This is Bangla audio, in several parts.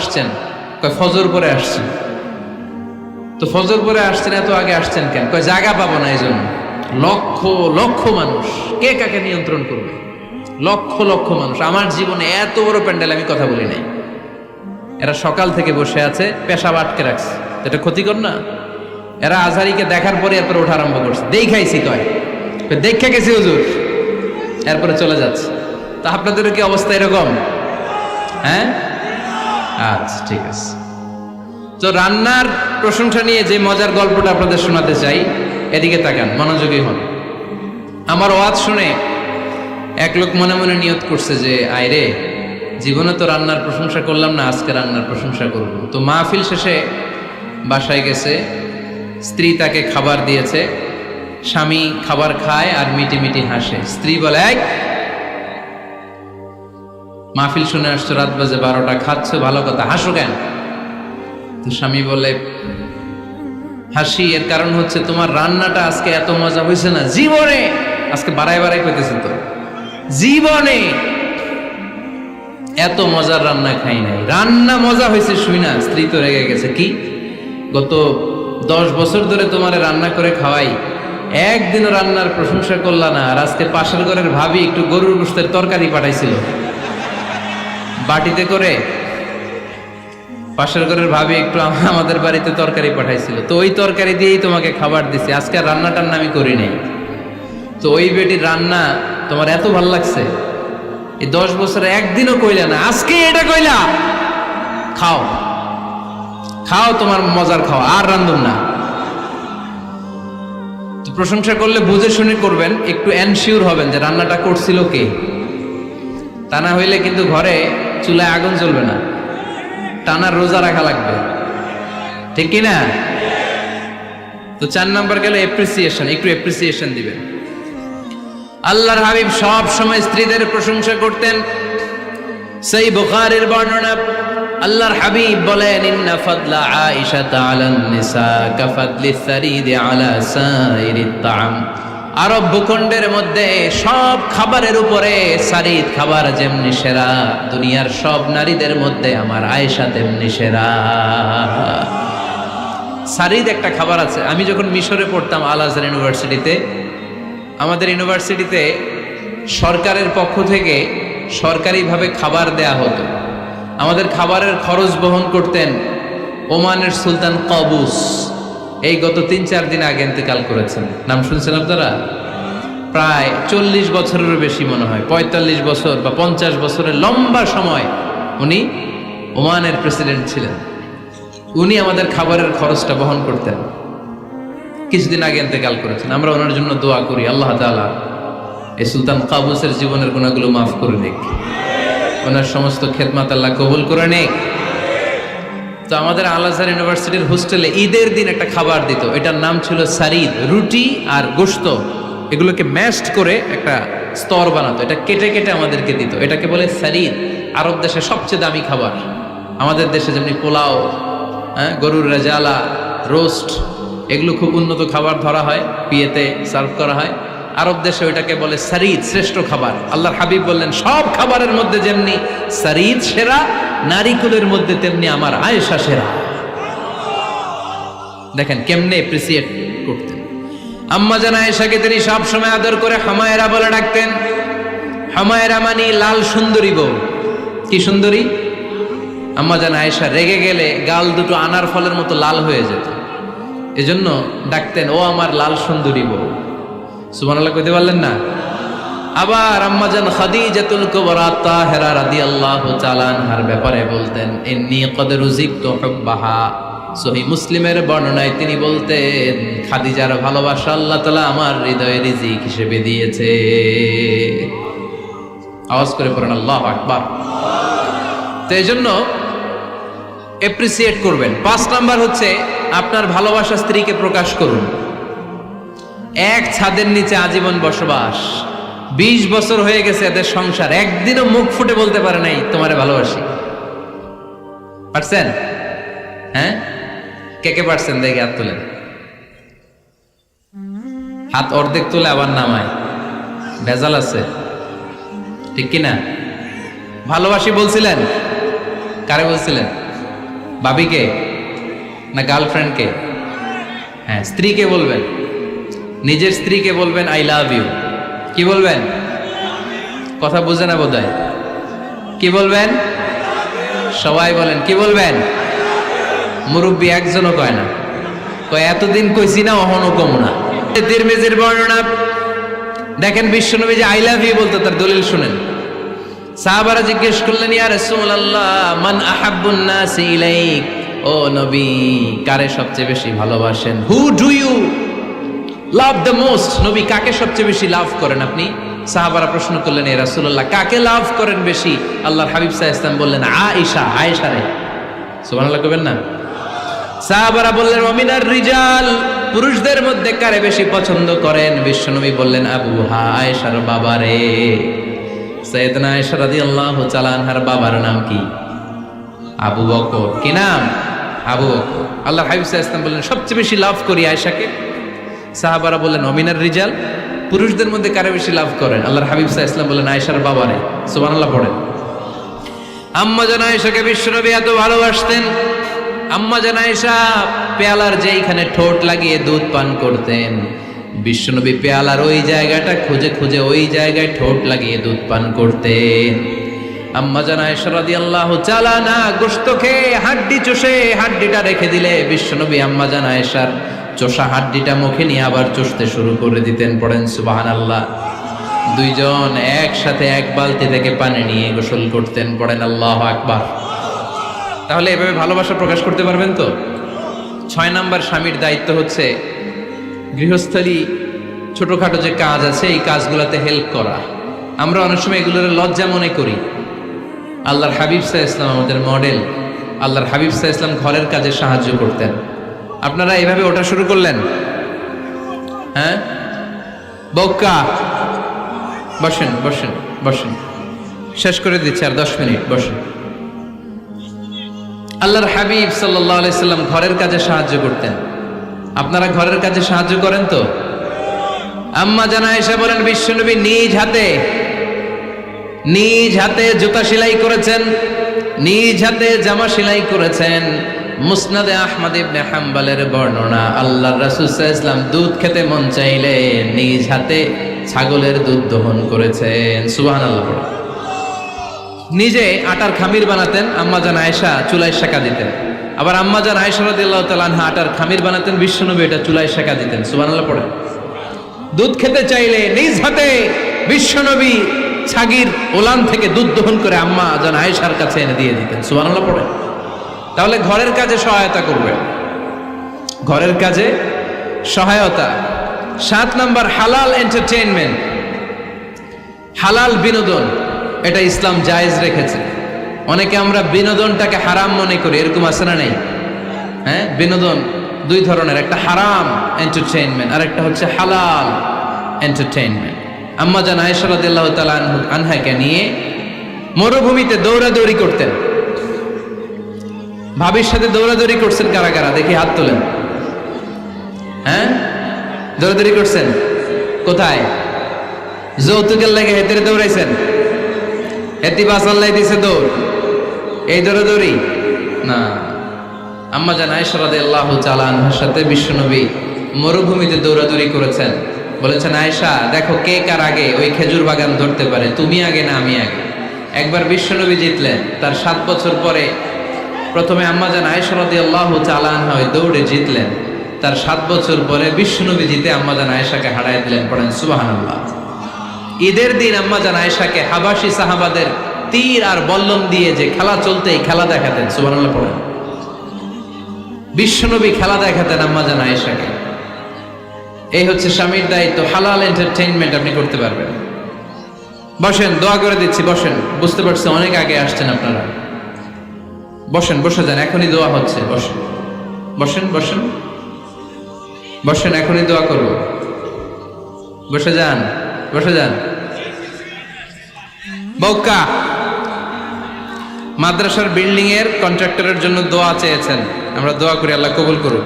আসছেন? কয় ফজর পরে আসছি। তো ফজর পরে আসছেন, এত আগে আসছেন কেন? কয় জায়গা পাবো না এই জন্য। লক্ষ লক্ষ মানুষ, কে কাকে নিয়ন্ত্রণ করবে? লক্ষ লক্ষ মানুষ। আমার জীবনে এত বড় প্যান্ডেল আমি কথা বলি নাই। এরা সকাল থেকে বসে আছে, পেশাব আটকে রাখছে, এটা ক্ষতিকর না? এরা আজহারিকে দেখার পরে এরপরে ওঠা আরম্ভ করছে, দেখাইছি কয় দেখে গেছি হুজুর, এরপরে চলে যাচ্ছে। তা আপনাদেরও কি অবস্থা এরকম? হ্যাঁ, আচ্ছা ঠিক আছে। তো রান্নার প্রশংসা নিয়ে যে মজার গল্পটা আপনাদের শোনাতে চাই, এদিকে তাকান, মনোযোগী হন। আমার ওয়াজ শুনে এক লোক মনে মনে নিয়ত করছে যে আয়রে, জীবনে তো রান্নার প্রশংসা করলাম না, আজকে রান্নার প্রশংসা করব। তো মাহফিল শেষে বাসায় গেছে, স্ত্রী তাকে খাবার দিয়েছে, স্বামী খাবার খায় আর মিটি মিটি হাসে। স্ত্রী বলে, এই মাহফিল শুনে আসছো, রাত বাজে 12টা, খাচ্ছ ভালো কথা, হাসো কেন? তো স্বামী বলে, হাসি এর কারণ হচ্ছে তোমার রান্নাটা আজকে এত মজা হয়েছে না জীবনে, আজকে বাড়াই বাড়াই পেতেছে তো, জীবনে এত মজার রান্না খাই নাই। রান্না মজা হয়েছে শুই না। স্ত্রী তো রেগে গেছে, কি গত 10 বছর ধরে তোমারে রান্না করে খাওয়াই, একদিনও রান্নার প্রশংসা করলা না, আর আজকে পাশের ঘরের ভাবি একটু গরুর গোশতের তরকারি পাঠাইছিল বাটিতে করে, পাশের ঘরের ভাবি একটু আমাদের বাড়িতে তরকারি পাঠাইছিল, তো ওই তরকারি দিয়েই তোমাকে খাবার দিছি, আজকে রান্না টান্না আমি করি নাই। তো ওই বেটির রান্না তোমার এত ভাল লাগছে, এই 10 বছরে একদিনও কইলা না, আজকে এটা কইলা, খাও খাও, তোমার মজার খাও, আর রান্ধুম না। তো প্রশংসা করলে বুঝে শুনে করবেন, একটু এনশিওর হবেন যে রান্নাটা করছিল কে। তা না হইলে কিন্তু ঘরে চুলায় আগুন জ্বলবে না, টানার রোজা রাখা লাগবে, ঠিক কিনা? তো 4 নাম্বার গেল এপ্রিসিয়েশন, একটু এপ্রিসিয়েশন দিবেন। আল্লাহর হাবিব সব সময় স্ত্রীদের প্রশংসা করতেন। সেই বুখারীর বর্ণনা, আল্লাহর হাবিব বলেন, ইন্না ফাদলা আয়েশা আলান নিসা কাফাদলি সারিদ আলা সাইরিত তাআম। আরব ভূখণ্ডের মধ্যে সব খাবারের উপরে সারিদ খাবার যেমনি সেরা, দুনিয়ার সব নারীদের মধ্যে আমার আয়েশা তেমনি সেরা। সারিদ একটা খাবার আছে। আমি যখন মিশরে পড়তাম আল আজহার ইউনিভার্সিটিতে, আমাদের ইউনিভার্সিটিতে সরকারের পক্ষ থেকে সরকারিভাবে খাবার দেয়া হতো। আমাদের খাবারের খরচ বহন করতেন ওমানের সুলতান কাবুস। এই গত 3-4 দিন আগে ইন্তেকাল করেছেন। নাম শুনছেন আপনারা? প্রায় 40 বছরেরও বেশি মনে হয়, 45 বছর বা 50 বছরের লম্বা সময় উনি ওমানের প্রেসিডেন্ট ছিলেন। উনি আমাদের খাবারের খরচটা বহন করতেন। কিছুদিন আগে ইন্তেকাল করেছেন। আমরা ওনার জন্য দোয়া করি, আল্লাহ তাআলা এই সুলতান কাবুসের জীবনের গুনাহগুলো মাফ করে নিক, ওনার সমস্ত খেদমত আল্লাহ কবুল করে নিক। তো আমাদের আল আজহার ইউনিভার্সিটির হোস্টেলে ঈদের দিন একটা খাবার দিত, এটার নাম ছিল সারিদ। রুটি আর গোশত এগুলোকে ম্যাশড করে একটা স্তর বানাতো, এটা কেটে কেটে আমাদেরকে দিত, এটাকে বলে সারিদ। আরব দেশে সবচেয়ে দামি খাবার। আমাদের দেশে যেমনি পোলাও, গরুর রেজালা, রোস্ট, এগুলো খুব উন্নত খাবার ধরা হয়, বিয়েতে সার্ভ করা হয়। আরব দেশে ওইটাকে বলে সারিদ, শ্রেষ্ঠ খাবার। আল্লাহর হাবিব বললেন, সব খাবারের মধ্যে যেমনি সারিদ সেরা, নারীকুলের মধ্যে তেমনি আমার আয়েশা সেরা। দেখেন কেমনে এপ্রিসিয়েট করতেন। আম্মা জান আয়েশাকে তিনি সব সময় আদর করে হামায়রা বলে ডাকতেন। হামায়রা মানে লাল সুন্দরী বউ। কি সুন্দরী? আম্মা জান আয়েশা রেগে গেলে গাল দুটো আনার ফলের মতো লাল হয়ে যেত, এজন্য ডাকতেন, ও আমার লাল সুন্দরী বউ। সুবহানাল্লাহ কইতে পারলেন না? আবার আম্মাজান খাদিজাতুল কুবরা তাহেরা রাদিয়াল্লাহু তাআলা আনহার ব্যাপারে বলতেন, ইন্নী ক্বাদ রুজিকতু হুব্বাহা। সহিহ মুসলিমের বর্ণনায় তিনি বলতেন, খাদিজার ভালোবাসা আল্লাহ তাআলা আমার হৃদয়ে রিজিক হিসেবে দিয়েছে। আওয়াজ করে পড়েন আল্লাহু আকবার। তো এইজন্য এপ্রিসিয়েট করবেন। 5 নাম্বার হচ্ছে আপনার ভালোবাসা স্ত্রীকে প্রকাশ করুন। এক ছাদের নিচে আজীবন বসবাস, 20 বছর হয়ে গেছে এদের সংসার, একদিনও মুখ ফুটে বলতে পারে নাই তোমারে ভালোবাসি। পারছেন? হ্যাঁ, কে কে পারছেন? দেখে হাত তোলেন। হাত অর্ধেক তুলে আবার নামায়, ভেজাল আছে, ঠিক কিনা? ভালোবাসি বলছিলেন? কারে বলছিলেন? ভাবিকে না গার্লফ্রেন্ডকে? হ্যাঁ, স্ত্রীকে বলবেন, নিজের স্ত্রীকে বলবেন আই লাভ ইউ। কি বলবেন? কথা বুঝে না বোধহয়। কি বলবেন? সবাই বলেন কি বলবেন? মুরব্বী একজনও কয় না, কয় এতদিন কইছি না, অহনো কম না। তিরমিজির বর্ণনা দেখেন, বিশ্বনবী যে আই লাভ ইউ বলতো তার দলিল শুনেন। সাহাবারা জিজ্ঞেস করলেন, ইয়া রাসূলুল্লাহ মান আহাব্বুন নাসি ইলাইক, ও নবী কারে সবচেয়ে বেশি ভালোবাসেন? Who do you love the most? নবী কাকে সবচেয়ে বেশি লাভ করেন আপনি? সাহাবারা প্রশ্ন করলেন, ইয়া রাসূলুল্লাহ কাকে লাভ করেন বেশি? আল্লাহর হাবিব সাল্লাল্লাহু আলাইহি ওয়াসাল্লাম বললেন আয়েশা, আয়েশা রে। সুবহানাল্লাহ কইবেন না? সাহাবারা বললেন ওমিনার রিজাল, পুরুষদের মধ্যে কারে বেশি পছন্দ করেন? বিশ্বনবী বললেন আবুহা, আয়েশার বাবা রে। সাইয়েদনা আয়েশা রাদিয়াল্লাহু তাআলা আনহার বাবার নাম কি? আবু বকর। কি নাম? আবু বকর। আল্লাহর হাবিব সাল্লাল্লাহু আলাইহি ওয়াসাল্লাম বললেন সবচেয়ে বেশি লাভ করি আয়েশাকে। সাহাবারা বললেন ওমিনার রিজাল, পুরুষদের মধ্যে কারে বেশি লাভ করেন? আল্লাহর হাবিব সাল্লাল্লাহু আলাইহি ওয়াসাল্লাম বললেন আয়েশার বাবা রে। সুবহানাল্লাহ পড়েন। আম্মা জান আয়েশাকে বিশ্বনবী এত ভালোবাসতেন। আম্মা জান আয়েশা পেয়ালার যেইখানে ঠোঁট লাগিয়ে দুধ পান করতেন, বিশ্বনবী পেয়ালার ওই জায়গাটা খুঁজে খুঁজে ওই জায়গায় ঠোঁট লাগিয়ে দুধ পান করতেন। আম্মা জান আয়েশা রাদিয়াল্লাহু তাআলা না গোশত খেয়ে হাড্ডি চষে হাড্ডিটা রেখে দিলে বিশ্বনবী আম্মা জান আয়েশার চষা হাড্ডিটা মুখে নিয়ে আবার চষতে শুরু করে দিতেন। পড়েন সুবহানাল্লাহ। দুইজন একসাথে এক বালতি থেকে পানি নিয়ে গোসল করতেন। পড়েন আল্লাহু আকবার। তাহলে এভাবে ভালোবাসা প্রকাশ করতে পারবেন তো? 6 নাম্বার স্বামীর দায়িত্ব হচ্ছে গৃহস্থলী ছোটখাটো যে কাজ আছে এই কাজগুলোতে হেল্প করা। আমরা অনেক সময় এগুলোর লজ্জা মনে করি। আল্লাহর হাবিব সাল্লাল্লাহু আলাইহি ওয়াসাল্লাম আমাদের মডেল। আল্লাহর হাবিব সাল্লাল্লাহু আলাইহি ওয়াসাল্লাম ঘরের কাজে সাহায্য করতেন। আপনারা এইভাবে ওঠা শুরু করলেন? হ্যাঁ, বউকা বসেন বসেন বসেন, শেষ করে দিচ্ছি আর 10 মিনিট, বসেন। আল্লাহর হাবিব সাল্লাল্লাহু আলাইহি সাল্লাম ঘরের কাজে সাহায্য করতেন। আপনারা ঘরের কাজে সাহায্য করেন তো? আম্মা জান আয়েশা বলেন বিশ্বনবী নিজ হাতে জুতা সেলাই করেছেন, নিজ হাতে জামা সেলাই করেছেন। মুসনাদে আহমদ ইবনে হাম্বলের বর্ণনা, আল্লাহর রাসূল সাল্লাল্লাহু আলাইহি ওয়াসাল্লাম দুধ খেতে মন চাইলে নিজ হাতে ছাগলের দুধ দহন করেছেন। সুবহানাল্লাহ। নিজে আটার খামির বানাতেন, আম্মা জান আয়েশা চুলায় সেকা দিতেন। আবার আম্মা জান আয়েশা রাদিয়াল্লাহু তাআলা আনহা আটার খামির বানাতেন, বিশ্বনবী এটা চুলায় সেকা দিতেন। সুবহানাল্লাহ পড়ে। দুধ খেতে চাইলে নিজ হাতে বিশ্বনবী ছাগির ওলান থেকে দুধ দহন করে আম্মা জান আয়েশার কাছে এনে দিয়ে দিতেন। সুবহানাল্লাহ পড়ে। তাহলে ঘরের কাজে সহায়তা করবে, ঘরের কাজে সহায়তা। 7 নাম্বার হালাল এন্টারটেইনমেন্ট, হালাল বিনোদন, এটা ইসলাম জায়েজ রেখেছে। অনেকে আমরা বিনোদনটাকে হারাম মনে করি, এরকম আছে না নাই? হ্যাঁ, বিনোদন 2 ধরনের, একটা হারাম এন্টারটেইনমেন্ট আর একটা হচ্ছে হালাল এন্টারটেইনমেন্ট। আম্মা জান আয়েশা রাদিয়াল্লাহু তাআলা আনহাকে নিয়ে মরুভূমিতে দৌড়াদৌড়ি করতেন। ভাবির সাথে দৌড়াদৌড়ি করছেন কারা কারা? দেখি হাত তোলেন। হ্যাঁ, দৌড়াদৌড়ি করছেন কোথায়? যৌতুকের লেগে হেতেরে দৌড়াইছেন? হেতি বাসাল্লাই দিছে দৌড়, এই দৌড়াদৌড়ি না। আম্মা জান আয়েশা রাদিয়াল্লাহু তাআলা আনহার সাথে বিশ্বনবী মরুভূমিতে দৌড়াদৌড়ি করেছেন। বলেছেন আয়েশা দেখো কে কার আগে ওই খেজুর বাগান ধরতে পারে, তুমি আগে না আমি আগে। একবার বিশ্বনবী জিতলেন, তার 7 বছর পরে প্রথমে আম্মা জান আয়েশা রাদিয়াল্লাহু তাআলা আনহা ওই দৌড়ে জিতলেন। তার 7 বছর পরে বিশ্বনবী জিতে আম্মা জান আয়েশাকে হারায় দিলেন। পড়েন সুবহানাল্লাহ। ঈদের দিন আম্মা জান আয়েশাকে হাবাসী সাহাবাদের তীর আর বল্লম দিয়ে যে খেলা চলতেই খেলা দেখাতেন। সুবহানাল্লাহ পড়েন। বিশ্বনবী খেলা দেখাতেন আম্মা জান আয়েশাকে। এই হচ্ছে স্বামীর দায়িত্ব, হালাল এন্টারটেইনমেন্ট আপনি করতে পারবেন। বসেন, দোয়া করে দিচ্ছি, বসেন। বুঝতে পারছি অনেক আগে আসছেন আপনারা, বসেন, বসে যান, এখনই দোয়া হচ্ছে। বসেন বসেন বসেন বসেন, এখনই দোয়া করব। বসে যান, বসে যান। বউকা মাদ্রাসার বিল্ডিং এর কন্ট্রাক্টরের জন্য দোয়া চেয়েছেন, আমরা দোয়া করি আল্লাহ কবুল করুক।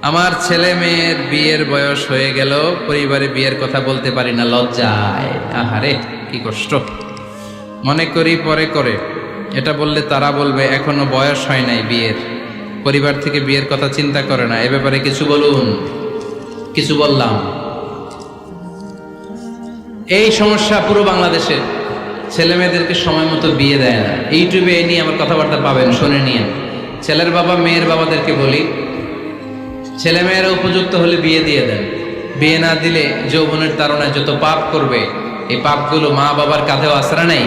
আমার ছেলে মেয়ের বিয়ের বয়স হয়ে গেল, পরিবারে বিয়ের কথা বলতে পারি না, লজ্জায়। আহারে কি কষ্ট। মনে করি পরে করে, এটা বললে তারা বলবে এখনো বয়স হয় নাই বিয়ের, পরিবার থেকে বিয়ের কথা চিন্তা করে না। এ ব্যাপারে কিছু বলুন। কিছু বললাম। এই সমস্যা পুরো বাংলাদেশে, ছেলে মেয়েদেরকে সময় মতো বিয়ে দেয় না। ইউটিউবে এই নিয়ে আমার কথাবার্তা পাবেন, শুনে নিয়ে। ছেলের বাবা মেয়ের বাবাদেরকে বলি, ছেলে মেয়েরা উপযুক্ত হলে বিয়ে দিয়ে দেন। বিয়ে না দিলে যৌবনের তাড়নায় যত পাপ করবে, এই পাপগুলো মা বাবার কাঁধেও আশ্রা নেই।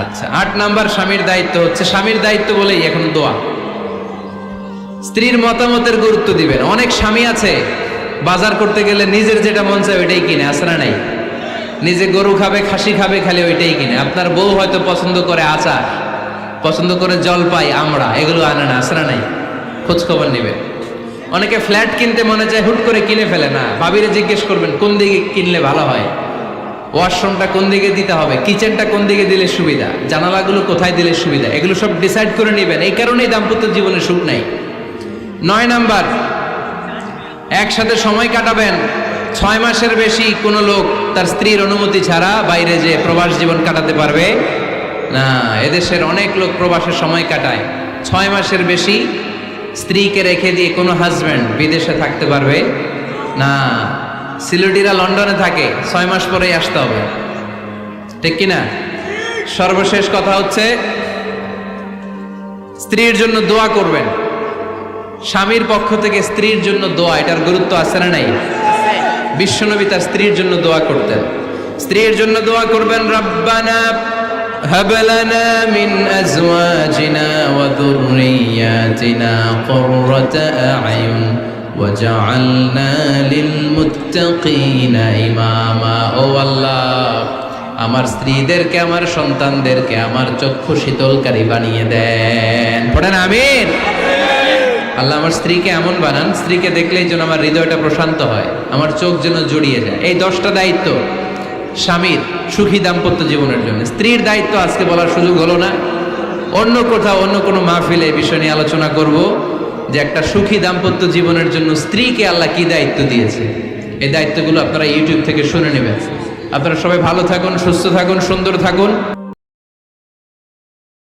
আচ্ছা, 8 নাম্বার স্বামীর দায়িত্ব হচ্ছে, স্বামীর দায়িত্ব বলেই এখন দোয়া। স্ত্রীর মতামতের গুরুত্ব দিবেন। অনেক স্বামী আছে বাজার করতে গেলে নিজের যেটা মন চায় ওইটাই কিনে, আশ্রা নাই। নিজে গরু খাবে, খাসি খাবে, খালি ওইটাই কিনে। আপনার বউ হয়তো পছন্দ করে আচার, পছন্দ করে জলপাই, আমড়া, এগুলো আনে না, আশ্রা নাই। খোঁজ খবর নিবে। অনেকে ফ্ল্যাট কিনতে মনে চায়, হুট করে কিনে ফেলে না। ভাবিরে জিজ্ঞেস করবেন কোন দিকে কিনলে ভালো হয়, ওয়াশরুমটা কোন দিকে দিতে হবে, কিচেনটা কোন দিকে দিলে সুবিধা, জানালাগুলো কোথায় দিলে সুবিধা, এগুলো সব ডিসাইড করে নেবেন। এই কারণেই দাম্পত্য জীবনে সুখ নাই। 9 নাম্বার, একসাথে সময় কাটাবেন। 6 মাসের বেশি কোনো লোক তার স্ত্রীর অনুমতি ছাড়া বাইরে যে প্রবাস জীবন কাটাতে পারবে না। এদেশের অনেক লোক প্রবাসে সময় কাটায়। 6 মাসের বেশি স্ত্রীকে রেখে দিয়ে কোনো হাজব্যান্ড বিদেশে থাকতে পারবে না। সিলেটিরা লন্ডনে থাকে, 6 মাস পরেই আসতে হবে, ঠিক কিনা? সর্বশেষ কথা হচ্ছে, স্ত্রীর জন্য দোয়া করবেন। স্বামীর পক্ষ থেকে স্ত্রীর জন্য দোয়া, এটার গুরুত্ব আছে না নাই? বিশ্বনবী তার স্ত্রীর জন্য দোয়া করতেন। স্ত্রীর জন্য দোয়া করবেন, রব্বানা হাব লানা মিন আজওয়াজিনা ওয়া যুররিয়াতিনা কুররাতা আ'য়ুন ওয়াজআলনা লিল মুত্তাকিনা ইমামা। ও আল্লাহ, আমার স্ত্রীদেরকে, আমার সন্তানদেরকে আমার চক্ষু শীতলকারী বানিয়ে দেন। পড়েন আমিন। আল্লাহ আমার স্ত্রীকে এমন বানান, স্ত্রীকে দেখলেই যেন আমার হৃদয়টা প্রশান্ত হয়, আমার চোখ যেন জুড়িয়ে যায়। এই 10টা দায়িত্ব স্বামীর সুখী দাম্পত্য জীবনের জন্য। স্ত্রীর দায়িত্ব আজকে বলার সুযোগ হলো না। অন্য কোথাও, অন্য কোনো মাহফিলে এই বিষয় নিয়ে আলোচনা করব, যে একটা সুখী দাম্পত্য জীবনের জন্য স্ত্রীকে আল্লাহ কি দায়িত্ব দিয়েছে। এই দায়িত্বগুলো আপনারা ইউটিউব থেকে শুনে নেবেন। আপনারা সবাই ভালো থাকুন, সুস্থ থাকুন, সুন্দর থাকুন।